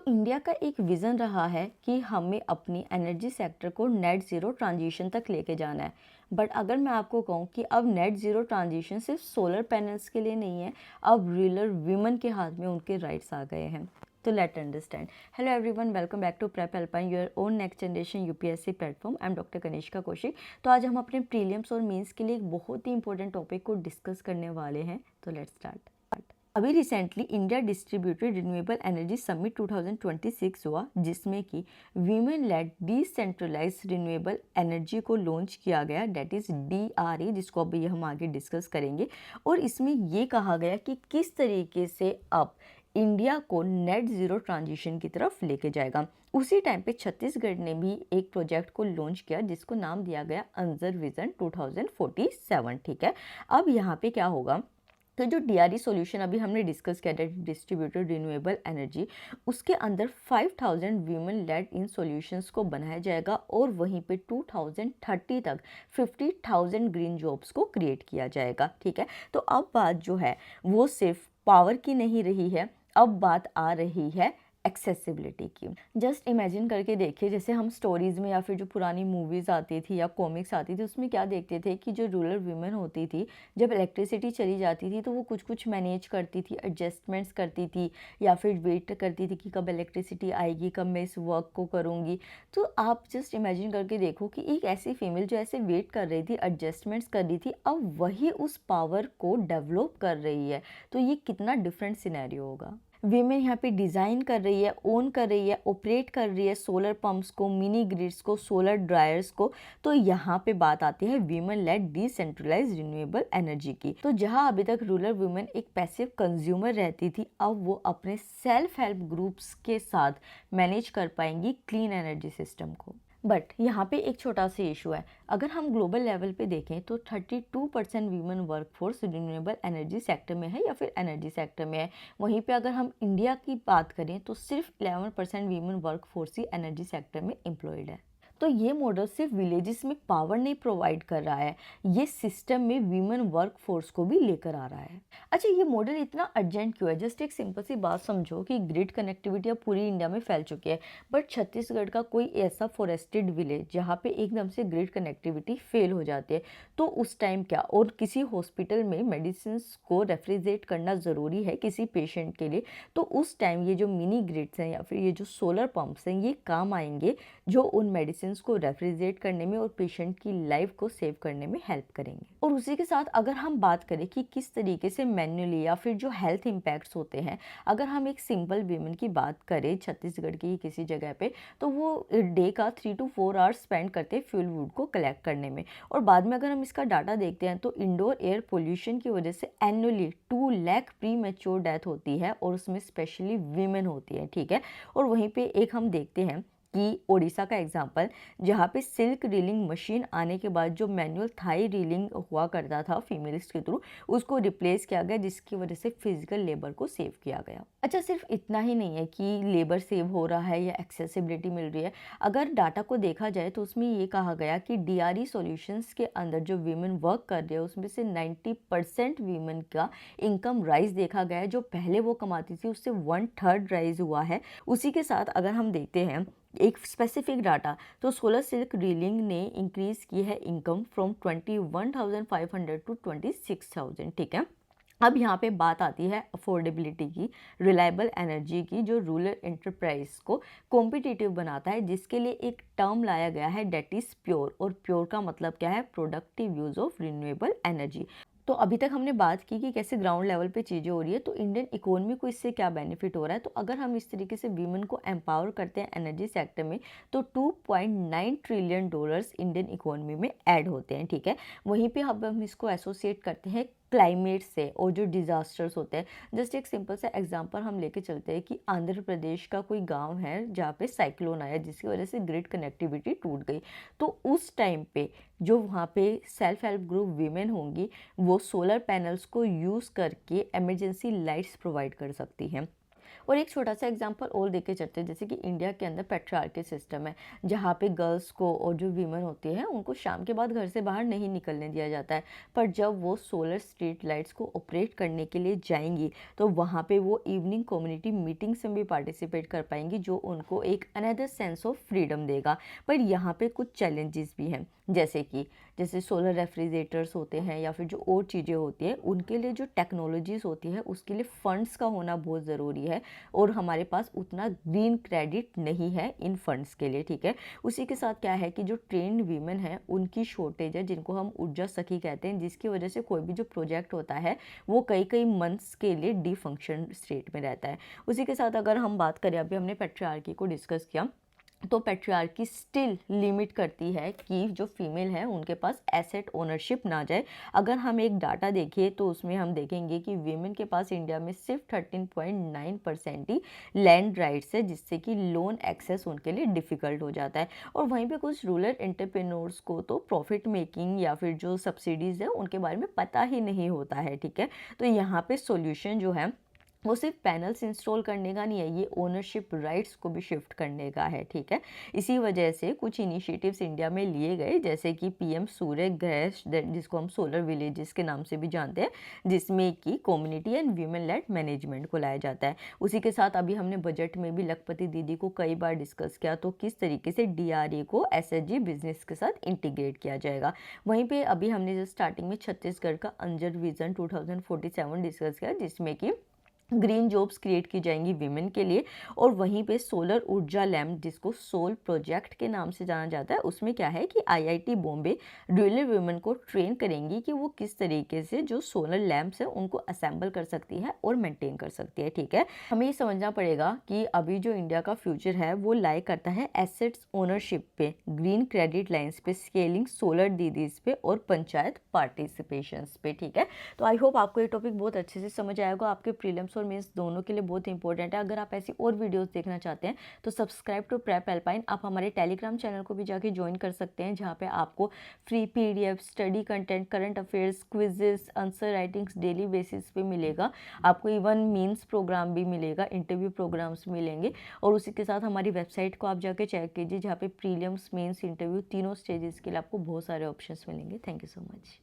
India का एक vision रहा है कि हमें अपनी एनर्जी सेक्टर को नेट ज़ीरो ट्रांजिशन तक लेके जाना है। बट अगर मैं आपको कहूँ कि अब नेट ज़ीरो ट्रांजिशन सिर्फ सोलर पैनल्स के लिए नहीं है, अब रूरल वीमेन के हाथ में उनके राइट्स आ गए हैं। तो let understand. Hello everyone, welcome back to prep helpline, your own next generation UPSC platform. I am doctor Kanishka Kaushik. तो आज हम अपने प्रीलिम्स और मेंस के लिए एक बहुत ही इंपॉर्टेंट टॉपिक को डिस्कस करने वाले हैं। तो लेट्स स्टार्ट। अभी recently India distributed renewable energy summit 2026 हुआ, जिसमें कि women led decentralized renewable energy को लॉन्च किया गया, डेट इज़ DRE, जिसको अभी हम आगे डिस्कस करेंगे। और इसमें ये कहा गया कि किस तरीके से अब इंडिया को नेट ज़ीरो ट्रांजिशन की तरफ लेके जाएगा। उसी टाइम पे छत्तीसगढ़ ने भी एक प्रोजेक्ट को लॉन्च किया जिसको नाम दिया गया अंजर विजन 2047। ठीक है, अब यहाँ पे क्या होगा, तो जो DRE सॉल्यूशन अभी हमने डिस्कस किया, डिस्ट्रीब्यूटेड रिन्यूएबल एनर्जी, उसके अंदर 5000 वीमेन लेड इन सॉल्यूशंस को बनाया जाएगा और वहीं पे 2030 तक 50,000 ग्रीन जॉब्स को क्रिएट किया जाएगा। ठीक है, तो अब बात जो है वो सिर्फ पावर की नहीं रही है, अब बात आ रही है एक्सेसिबिलिटी की। जस्ट इमेजिन करके देखिए, जैसे हम स्टोरीज़ में या फिर जो पुरानी मूवीज़ आती थी या कॉमिक्स आती थी, उसमें क्या देखते थे कि जो रूरल वीमेन होती थी, जब इलेक्ट्रिसिटी चली जाती थी तो वो कुछ कुछ मैनेज करती थी, एडजस्टमेंट्स करती थी, या फिर वेट करती थी कि कब इलेक्ट्रिसिटी आएगी, कब मैं इस वर्क को करूँगी। तो आप जस्ट इमेजिन करके देखो कि एक ऐसी फीमेल जो ऐसे वेट कर रही थी, एडजस्टमेंट्स कर रही थी, अब वही उस पावर को डेवलप कर रही है। तो ये कितना डिफरेंट सिनेरियो होगा। वीमेन यहाँ पे डिज़ाइन कर रही है, ओन कर रही है, ऑपरेट कर रही है सोलर पंप्स को, मिनी ग्रिड्स को, सोलर ड्रायर्स को। तो यहाँ पे बात आती है women led decentralize renewable energy की। तो जहाँ अभी तक रूरल वुमेन एक पैसिव कंज्यूमर रहती थी, अब वो अपने सेल्फ हेल्प ग्रुप्स के साथ मैनेज कर पाएंगी क्लीन एनर्जी सिस्टम को। बट यहाँ पे एक छोटा सा इशू है। अगर हम ग्लोबल लेवल पे देखें तो 32% women workforce renewable energy sector में है या फिर एनर्जी सेक्टर में है। वहीं पे अगर हम इंडिया की बात करें तो सिर्फ 11% वीमेन वर्कफोर्स ही एनर्जी सेक्टर में एम्प्लॉयड है। तो ये मॉडल सिर्फ विलेजेस में पावर नहीं प्रोवाइड कर रहा है, ये सिस्टम में वीमेन वर्क फोर्स को भी लेकर आ रहा है। अच्छा, ये मॉडल इतना अर्जेंट क्यों है? जस्ट एक सिंपल सी बात समझो कि ग्रिड कनेक्टिविटी अब पूरी इंडिया में फैल चुकी है, बट छत्तीसगढ़ का कोई ऐसा फॉरेस्टेड विलेज जहाँ पे एकदम से ग्रिड कनेक्टिविटी फेल हो जाती है, तो उस टाइम क्या, और किसी हॉस्पिटल में मेडिसिन को रेफ्रिजरेट करना ज़रूरी है किसी पेशेंट के लिए, तो उस टाइम ये जो मिनी ग्रिड्स हैं या फिर ये जो सोलर पंप्स हैं, ये काम आएंगे, जो उन मेडिसिन को रेफ्रिजरेट करने में और पेशेंट की लाइफ को सेव करने में हेल्प करेंगे। और उसी के साथ अगर हम बात करें कि किस तरीके से मैन्युअली या फिर जो हेल्थ इम्पैक्ट्स होते हैं, अगर हम एक सिंपल वीमेन की बात करें छत्तीसगढ़ की किसी जगह पे, तो वो डे का 3 to 4 आवर्स स्पेंड करते हैं फ्यूल वुड को कलेक्ट करने में। और बाद में अगर हम इसका डाटा देखते हैं तो इंडोर एयर पोल्यूशन की वजह से annually 2 lakh pre mature death होती है, और उसमें स्पेशली वीमेन होती है। ठीक है, और वहीं पे एक हम देखते हैं कि ओडिशा का एग्जाम्पल, जहाँ पे सिल्क रीलिंग मशीन आने के बाद जो मैनुअल थाई रीलिंग हुआ करता था फीमेल्स के थ्रू, उसको रिप्लेस किया गया, जिसकी वजह से फिजिकल लेबर को सेव किया गया। अच्छा, सिर्फ इतना ही नहीं है कि लेबर सेव हो रहा है या एक्सेसिबिलिटी मिल रही है। अगर डाटा को देखा जाए तो उसमें ये कहा गया कि DRE सॉल्यूशंस के अंदर जो वीमेन वर्क कर रहे हैं उसमें से 90% वीमेन का इनकम राइज देखा गया है। जो पहले वो कमाती थी उससे 1/3 राइज हुआ है। उसी के साथ अगर हम देखते हैं एक स्पेसिफिक डाटा, तो सोलर सिल्क रीलिंग ने इंक्रीज की है इनकम फ्रॉम 21,500 टू 26,000। ठीक है, अब यहाँ पे बात आती है अफोर्डेबिलिटी की, रिलायबल एनर्जी की, जो रूरल एंटरप्राइज को कॉम्पिटिटिव बनाता है, जिसके लिए एक टर्म लाया गया है, डेट इज़ प्योर। और प्योर का मतलब क्या है? Productive use of renewable energy. तो अभी तक हमने बात की कि कैसे ग्राउंड लेवल पे चीज़ें हो रही है, तो इंडियन इकोनॉमी को इससे क्या बेनिफिट हो रहा है। तो अगर हम इस तरीके से वीमेन को एम्पावर करते हैं एनर्जी सेक्टर में, तो $2.9 ट्रिलियन इंडियन इकोनॉमी में ऐड होते हैं। ठीक है, वहीं पे अब हम इसको एसोसिएट करते हैं क्लाइमेट से और जो डिज़ास्टर्स होते हैं। जस्ट एक सिंपल सा एग्जांपल हम लेके चलते हैं कि आंध्र प्रदेश का कोई गांव है जहाँ पे साइक्लोन आया, जिसकी वजह से ग्रिड कनेक्टिविटी टूट गई। तो उस टाइम पे जो वहाँ पे सेल्फ हेल्प ग्रुप वीमेन होंगी, वो सोलर पैनल्स को यूज़ करके इमरजेंसी लाइट्स प्रोवाइड कर सकती हैं। और एक छोटा सा एग्जांपल और देके चलते हैं, जैसे कि इंडिया के अंदर पैट्रियार्की सिस्टम है, जहाँ पे गर्ल्स को और जो वीमेन होती है उनको शाम के बाद घर से बाहर नहीं निकलने दिया जाता है। पर जब वो सोलर स्ट्रीट लाइट्स को ऑपरेट करने के लिए जाएंगी तो वहाँ पे वो इवनिंग कम्युनिटी मीटिंग्स में भी पार्टिसिपेट कर पाएंगी, जो उनको एक अनदर सेंस ऑफ फ्रीडम देगा। पर यहाँ पे कुछ चैलेंजेस भी हैं, जैसे सोलर रेफ्रिजरेटर्स होते हैं या फिर जो और चीज़ें होती हैं, उनके लिए जो टेक्नोलॉजीज़ होती है उसके लिए फ़ंड्स का होना बहुत ज़रूरी है, और हमारे पास उतना ग्रीन क्रेडिट नहीं है इन फंड्स के लिए, ठीक है। उसी के साथ क्या है कि जो ट्रेन्ड वीमेन है उनकी शॉर्टेज है, जिनको हम ऊर्जा सखी कहते हैं, जिसकी वजह से कोई भी जो प्रोजेक्ट होता है वो कई कई मंथ्स के लिए डिफंक्शन स्टेट में रहता है। उसी के साथ अगर हम बात करें, अभी हमने पैट्रियार्की को डिस्कस किया, तो पैट्रियार्की स्टिल लिमिट करती है कि जो फीमेल है उनके पास एसेट ओनरशिप ना जाए। अगर हम एक डाटा देखें तो उसमें हम देखेंगे कि वीमेन के पास इंडिया में सिर्फ 13.9% ही लैंड राइट्स है, जिससे कि लोन एक्सेस उनके लिए डिफ़िकल्ट हो जाता है। और वहीं पे कुछ रूरल एंटरप्रेन्योर्स को तो प्रॉफिट मेकिंग या फिर जो सब्सिडीज़ है उनके बारे में पता ही नहीं होता है, ठीक है। तो यहाँ पे सॉल्यूशन जो है वो सिर्फ पैनल्स इंस्टॉल करने का नहीं है, ये ओनरशिप राइट्स को भी शिफ्ट करने का है, ठीक है। इसी वजह से कुछ इनिशिएटिव्स इंडिया में लिए गए, जैसे कि पीएम सूर्य ग्रह, जिसको हम सोलर विलेजेस के नाम से भी जानते हैं, जिसमें कि community and women led management को लाया जाता है। उसी के साथ अभी हमने बजट में भी लखपति दीदी को कई बार डिस्कस किया, तो किस तरीके से डीआरए को एसएचजी बिजनेस के साथ इंटीग्रेट किया जाएगा। वहीं पे अभी हमने जो स्टार्टिंग में छत्तीसगढ़ का अंजर विजन 2047 डिस्कस किया, जिसमें कि ग्रीन जॉब्स क्रिएट की जाएंगी विमेन के लिए। और वहीं पे सोलर ऊर्जा लैम्प, जिसको सोल प्रोजेक्ट के नाम से जाना जाता है, उसमें क्या है कि आईआईटी बॉम्बे रूरल वुमेन को ट्रेन करेंगी कि वो किस तरीके से जो सोलर लैम्प्स है उनको असेंबल कर सकती है और मेंटेन कर सकती है, ठीक है। हमें ये समझना पड़ेगा कि अभी जो इंडिया का फ्यूचर है वो लाई करता है एसेट्स ओनरशिप पे, ग्रीन क्रेडिट लाइन्स पे, स्केलिंग सोलर दीदीज पे और पंचायत पार्टिसिपेशन पे, ठीक है। तो आई होप आपको ये टॉपिक बहुत अच्छे से समझ आएगा, आपके प्रीलिम्स और मेंस दोनों के लिए बहुत इंपॉर्टेंट है। अगर आप ऐसी और वीडियोस देखना चाहते हैं तो सब्सक्राइब टू प्रेप हेल्पलाइन, आप हमारे टेलीग्राम चैनल को भी जाके ज्वाइन कर सकते हैं, जहाँ पे आपको free PDF, study content, current affairs, quizzes, answer writings daily basis पे मिलेगा। आपको इवन मीन्स प्रोग्राम भी मिलेगा, इंटरव्यू प्रोग्राम्स मिलेंगे। और उसी के साथ हमारी वेबसाइट को आप जाके चेक कीजिए, जहाँ पे प्रीलिम्स, मेंस, इंटरव्यू तीनों स्टेजेस के लिए आपको बहुत सारे ऑप्शंस मिलेंगे। Thank you so much.